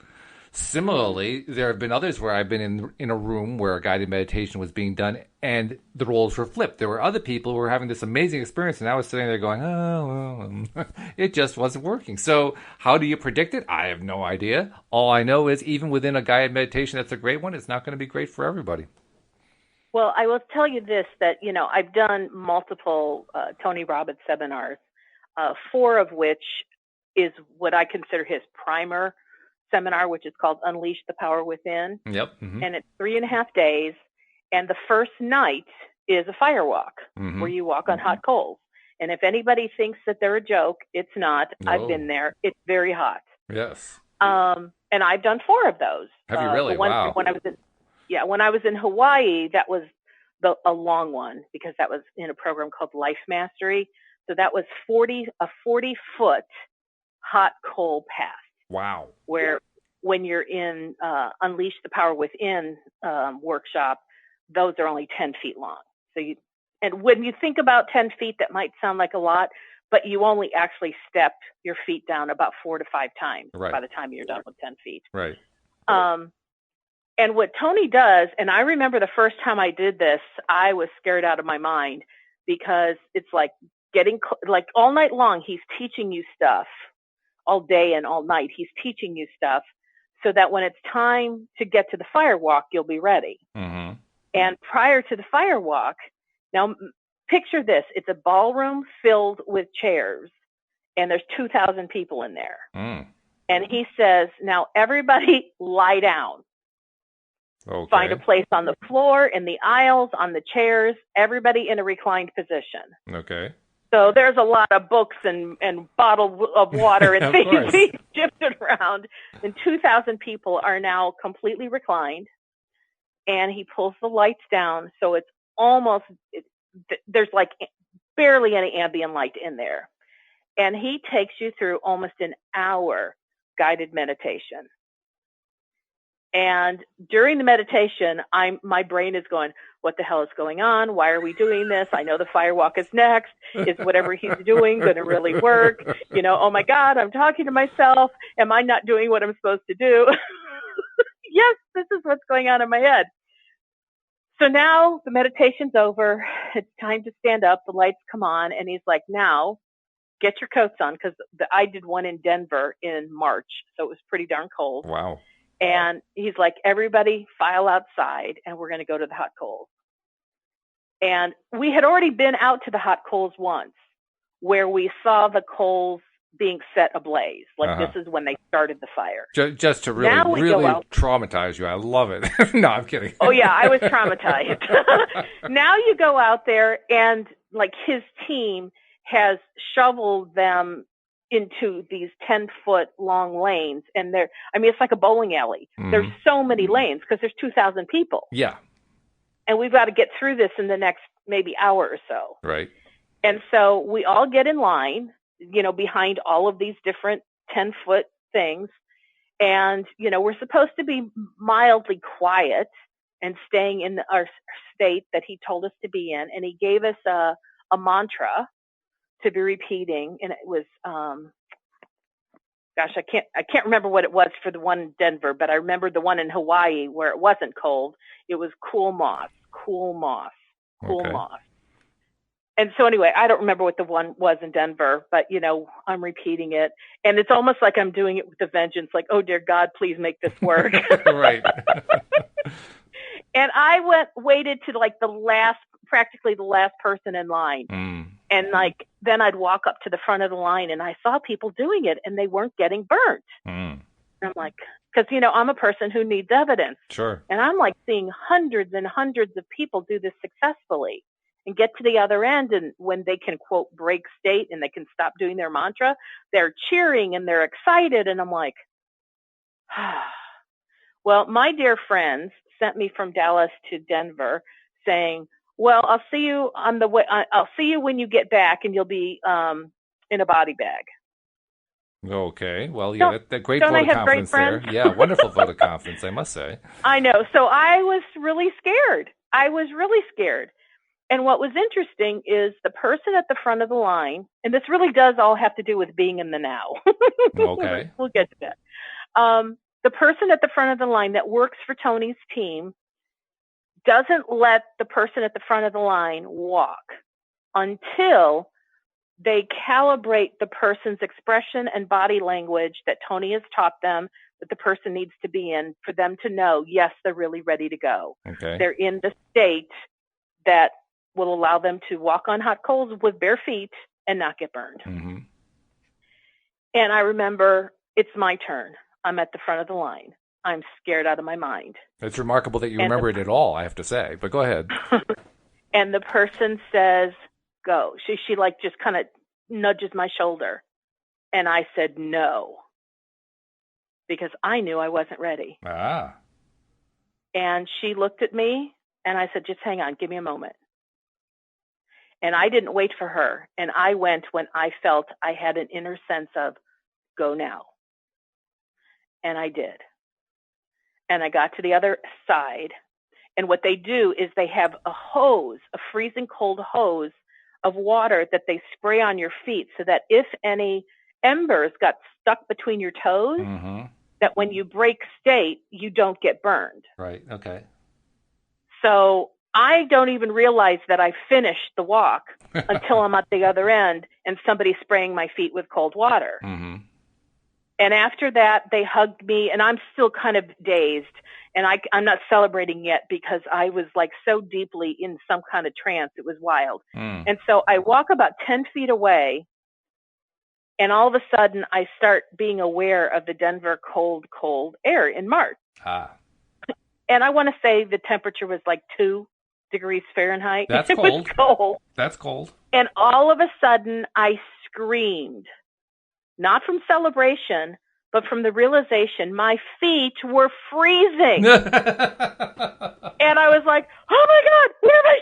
Similarly, there have been others where I've been in a room where a guided meditation was being done, and the roles were flipped. There were other people who were having this amazing experience, and I was sitting there going, oh, well, it just wasn't working. So how do you predict it? I have no idea. All I know is even within a guided meditation that's a great one, it's not going to be great for everybody. Well, I will tell you this, that, I've done multiple Tony Robbins seminars, 4 of which is what I consider his primer seminar, which is called Unleash the Power Within. Yep. Mm-hmm. And it's 3.5 days. And the first night is a firewalk, where you walk on hot coals. And if anybody thinks that they're a joke, it's not. No. I've been there. It's very hot. Yes. And I've done 4 of those. Have you really? Wow. When I was in Hawaii, that was a long one because that was in a program called Life Mastery. So that was a 40-foot hot coal path. Wow. Where when you're in Unleash the Power Within workshop, those are only 10 feet long. And when you think about 10 feet, that might sound like a lot, but you only actually step your feet down about 4 to 5 times by the time you're done with 10 feet. Right. And what Tony does, and I remember the first time I did this, I was scared out of my mind because it's like like all night long, he's teaching you stuff all day and all night. He's teaching you stuff so that when it's time to get to the firewalk, you'll be ready. Mm-hmm. And prior to the firewalk, now picture this, it's a ballroom filled with chairs and there's 2,000 people in there. Mm. And he says, now everybody lie down. Okay. Find a place on the floor, in the aisles, on the chairs, everybody in a reclined position. Okay. So there's a lot of books and bottles of water and things being shifted around. And 2,000 people are now completely reclined. And he pulls the lights down. So it's there's like barely any ambient light in there. And he takes you through almost an hour guided meditation. And during the meditation, my brain is going, what the hell is going on? Why are we doing this? I know the firewalk is next. Is whatever he's doing going to really work? Oh my God, I'm talking to myself. Am I not doing what I'm supposed to do? Yes, this is what's going on in my head. So now the meditation's over. It's time to stand up. The lights come on. And he's like, now get your coats on. Because I did one in Denver in March. So it was pretty darn cold. Wow. And he's like, everybody file outside and we're going to go to the hot coals. And we had already been out to the hot coals once where we saw the coals being set ablaze. Like this is when they started the fire. Just to really traumatize you. I love it. No, I'm kidding. Oh yeah, I was traumatized. Now you go out there and like his team has shoveled them into these 10-foot long lanes. And it's like a bowling alley. Mm-hmm. There's so many lanes because there's 2,000 people. Yeah. And we've got to get through this in the next maybe hour or so. Right. And so we all get in line, behind all of these different 10-foot things. And, we're supposed to be mildly quiet and staying in our state that he told us to be in. And he gave us a mantra to be repeating. And it was, I can't remember what it was for the one in Denver, but I remember the one in Hawaii where it wasn't cold. It was cool moss, cool moss, cool moss. And so anyway, I don't remember what the one was in Denver, but I'm repeating it, and it's almost like I'm doing it with a vengeance. Like, oh dear God, please make this work. Right. And I waited to like practically the last person in line. And like, then I'd walk up to the front of the line and I saw people doing it and they weren't getting burnt. And I'm like, because, I'm a person who needs evidence. Sure. And I'm like seeing hundreds and hundreds of people do this successfully and get to the other end. And when they can, quote, break state and they can stop doing their mantra, they're cheering and they're excited. And I'm like, well, my dear friends sent me from Dallas to Denver saying, well, I'll see you on the way. I'll see you when you get back, and you'll be in a body bag. Okay. Well, yeah, that great vote of confidence there. Yeah, wonderful vote of confidence, I must say. I know. So I was really scared. And what was interesting is the person at the front of the line, and this really does all have to do with being in the now. Okay. We'll get to that. The person at the front of the line that works for Tony's team doesn't let the person at the front of the line walk until they calibrate the person's expression and body language that Tony has taught them that the person needs to be in for them to know, yes, they're really ready to go. Okay. They're in the state that will allow them to walk on hot coals with bare feet and not get burned. Mm-hmm. And I remember it's my turn. I'm at the front of the line. I'm scared out of my mind. It's remarkable that you remember it at all, I have to say, but go ahead. And the person says, go. She like just kind of nudges my shoulder. And I said, no, because I knew I wasn't ready. Ah. And she looked at me and I said, just hang on, give me a moment. And I didn't wait for her. And I went when I felt I had an inner sense of go now. And I did. And I got to the other side. And what they do is they have a hose, a freezing cold hose of water that they spray on your feet so that if any embers got stuck between your toes, mm-hmm. that when you break state, you don't get burned. Right. Okay. So I don't even realize that I finished the walk until I'm at the other end and somebody's spraying my feet with cold water. Mm-hmm. And after that, they hugged me, and I'm still kind of dazed, and I'm not celebrating yet because I was like so deeply in some kind of trance. It was wild. And so I walk about 10 feet away, and all of a sudden I start being aware of the Denver cold, cold air in March. Ah. And I want to say the temperature was like 2 degrees Fahrenheit. That's it cold. was cold. That's cold. And all of a sudden I screamed. Not from celebration, but from the realization my feet were freezing. And I was like, oh my God, where are my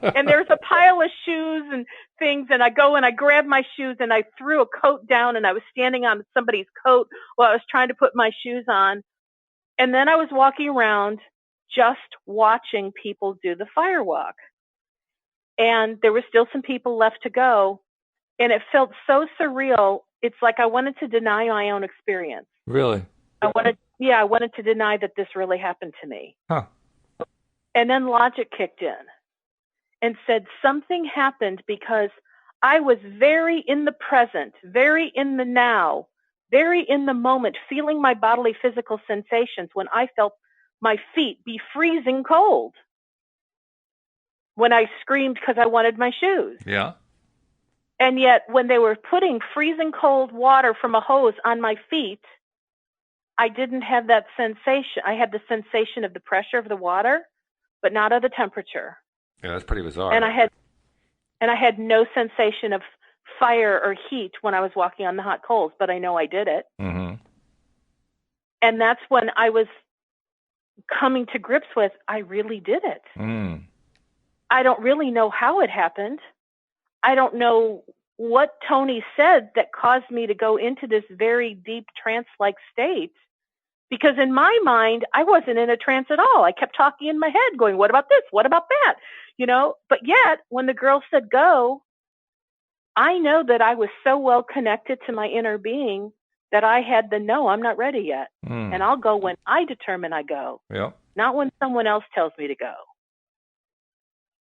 shoes? And there's a pile of shoes and things. And I go and I grab my shoes and I threw a coat down and I was standing on somebody's coat while I was trying to put my shoes on. And then I was walking around just watching people do the firewalk. And there were still some people left to go. And it felt so surreal. It's like I wanted to deny my own experience. Really? I wanted to deny that this really happened to me. Huh. And then logic kicked in and said something happened because I was very in the present, very in the now, very in the moment, feeling my bodily physical sensations when I felt my feet be freezing cold. When I screamed because I wanted my shoes. Yeah. And yet, when they were putting freezing cold water from a hose on my feet, I didn't have that sensation. I had the sensation of the pressure of the water, but not of the temperature. Yeah, that's pretty bizarre. And I had no sensation of fire or heat when I was walking on the hot coals, but I know I did it. Mm-hmm. And that's when I was coming to grips with, I really did it. Mm. I don't really know how it happened. I don't know what Tony said that caused me to go into this very deep trance-like state. Because in my mind, I wasn't in a trance at all. I kept talking in my head going, what about this? What about that? But yet when the girl said go, I know that I was so well connected to my inner being that I had the no, I'm not ready yet. And I'll go when I determine I go, not when someone else tells me to go.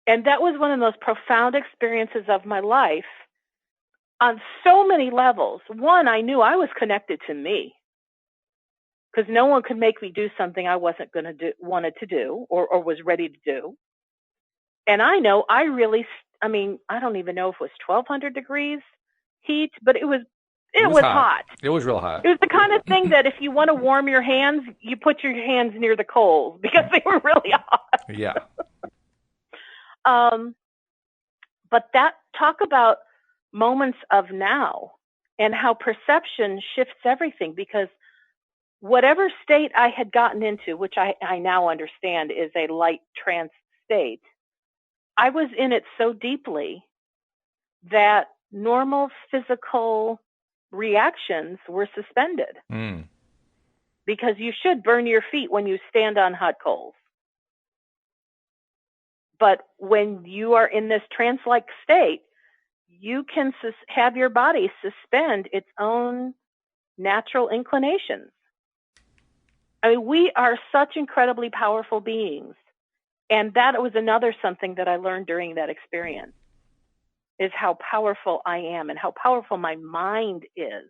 And that was one of the most profound experiences of my life on so many levels. One, I knew I was connected to me because no one could make me do something I wasn't going to do, wanted to do or was ready to do. And I know I don't even know if it was 1,200 degrees heat, but it was hot. It was real hot. It was the kind of thing that if you want to warm your hands, you put your hands near the coals because they were really hot. Yeah. But talk about moments of now and how perception shifts everything, because whatever state I had gotten into, which I now understand is a light trance state, I was in it so deeply that normal physical reactions were suspended. Because you should burn your feet when you stand on hot coals. But when you are in this trance-like state, you can have your body suspend its own natural inclinations. I mean, we are such incredibly powerful beings. And that was another something that I learned during that experience, is how powerful I am and how powerful my mind is.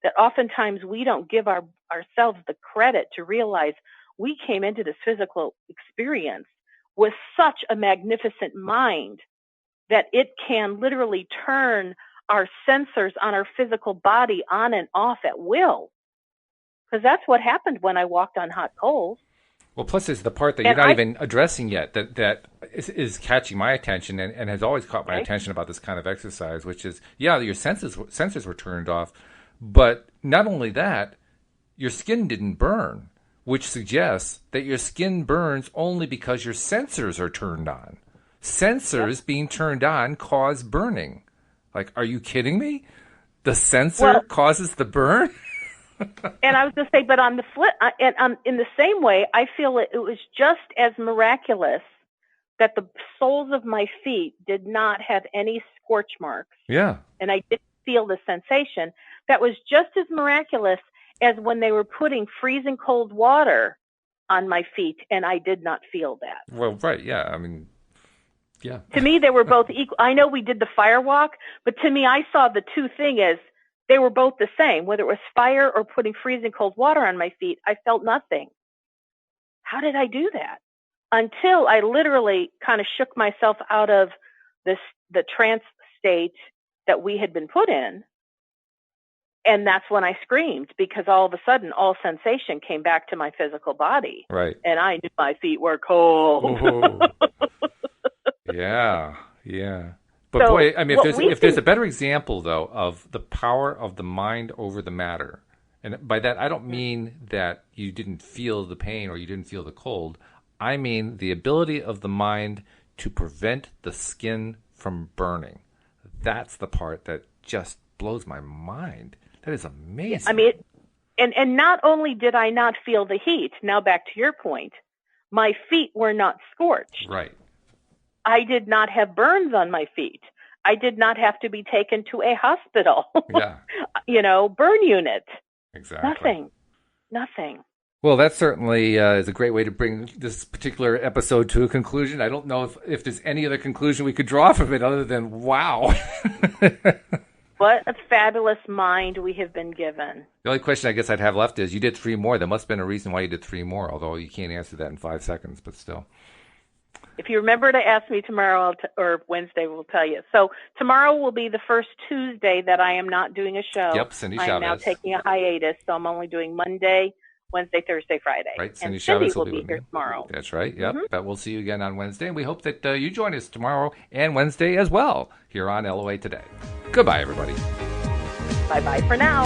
That oftentimes we don't give ourselves the credit to realize we came into this physical experience with such a magnificent mind that it can literally turn our sensors on our physical body on and off at will. Because that's what happened when I walked on hot coals. Well, plus there's the part that you're not even addressing yet that is catching my attention and has always caught my attention about this kind of exercise, which is, your sensors were turned off, but not only that, your skin didn't burn, which suggests that your skin burns only because your sensors are turned on. Sensors being turned on cause burning. Like, are you kidding me? The sensor causes the burn? And I was going to say, but on the flip, in the same way, I feel it was just as miraculous that the soles of my feet did not have any scorch marks. Yeah. And I didn't feel the sensation. That was just as miraculous as when they were putting freezing cold water on my feet, and I did not feel that. Well, right, yeah. I mean, yeah. To me, they were both equal. I know we did the firewalk, but to me, I saw the two thing as they were both the same. Whether it was fire or putting freezing cold water on my feet, I felt nothing. How did I do that? Until I literally kind of shook myself out of the trance state that we had been put in. And that's when I screamed, because all of a sudden, all sensation came back to my physical body. Right. And I knew my feet were cold. Yeah. But so, boy, I mean, if there's a better example, though, of the power of the mind over the matter, and by that I don't mean that you didn't feel the pain or you didn't feel the cold. I mean the ability of the mind to prevent the skin from burning. That's the part that just blows my mind. That is amazing. I mean, and not only did I not feel the heat, now back to your point, my feet were not scorched. Right. I did not have burns on my feet. I did not have to be taken to a hospital. Yeah. Burn unit. Exactly. Nothing. Well, that certainly is a great way to bring this particular episode to a conclusion. I don't know if there's any other conclusion we could draw from it other than, wow. What a fabulous mind we have been given. The only question I guess I'd have left is, you did 3 more. There must have been a reason why you did 3 more, although you can't answer that in 5 seconds, but still. If you remember to ask me tomorrow or Wednesday, we'll tell you. So tomorrow will be the first Tuesday that I am not doing a show. Yep, Cindy Chavez. I'm now taking a hiatus, so I'm only doing Monday, Wednesday, Thursday, Friday. Right, Cindy Chavez will be here tomorrow. That's right, yep. But we'll see you again on Wednesday, and we hope that you join us tomorrow and Wednesday as well here on LOA Today. Goodbye, everybody. Bye-bye for now.